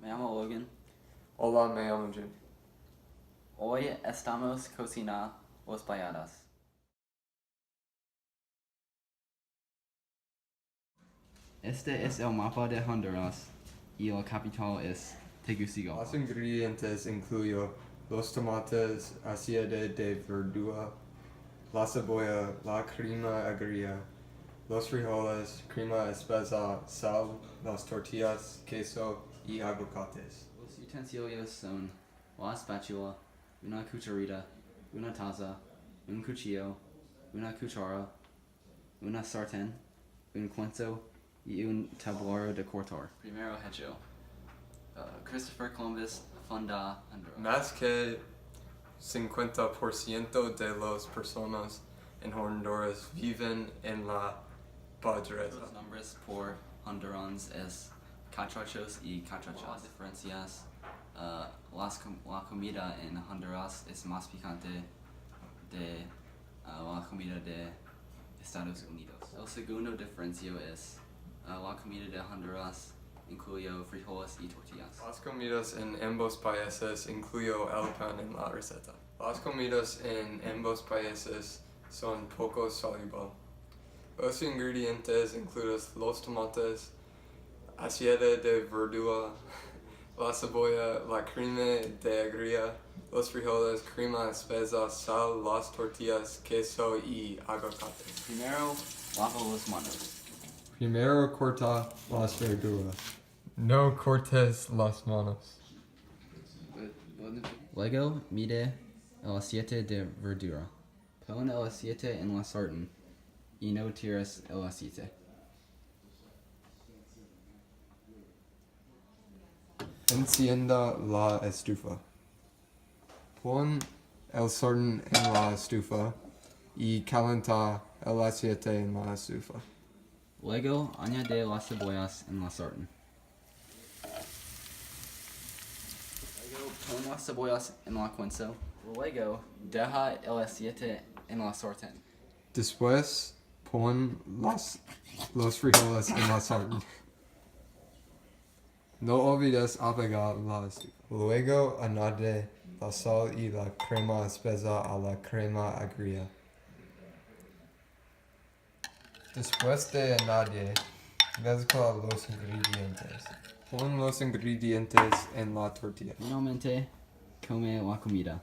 Me llamo Logan. Hola, me llamo Jim. Hoy estamos cocinando los payadas. Este es el mapa de Honduras y la capital es Tegucigalpa. Los ingredientes incluyen los tomates, aceite de verdura, la cebolla, la crema agria, los frijoles, crema espesa, sal, las tortillas, queso y aguacates. Los utensilios son la spatula, una cucharita, una taza, un cuchillo, una cuchara, una sartén, un cuenco y un tablero de cortar. Primero hecho. Christopher Columbus funda Honduras. Más que 50% de las personas en Honduras viven en la pobreza. Los nombres por honduranos es catrachos y catrachas. Las diferencias, la comida en Honduras es más picante de la comida de Estados Unidos. El segundo diferencio es la comida de Honduras incluye frijoles y tortillas. Las comidas en ambos países incluyen el pan en la receta. Las comidas en ambos países son poco saludables. Los ingredientes incluyen los tomates, aceite de verdura, la cebolla, la crema de agria, los frijoles, crema espesa, sal, las tortillas, queso y aguacate. Primero, lava las manos. Primero corta las verduras. No cortes las manos. Luego, mide el aceite de verdura. Pon el aceite en la sartén y no tires el aceite. Encienda la estufa. Pon el sartén en la estufa y calienta el aceite en la estufa. Luego, añade las cebollas en la sartén. Luego, pon las cebollas en la cuenco. Luego, deja el aceite en la sartén. Después, pon los frijoles en la sartén. No olvides apagar la estufa. Luego, añade la sal y la crema espesa a la crema agria. Después de añadir, mezcla los ingredientes. Pon los ingredientes en la tortilla. Finalmente, come la comida.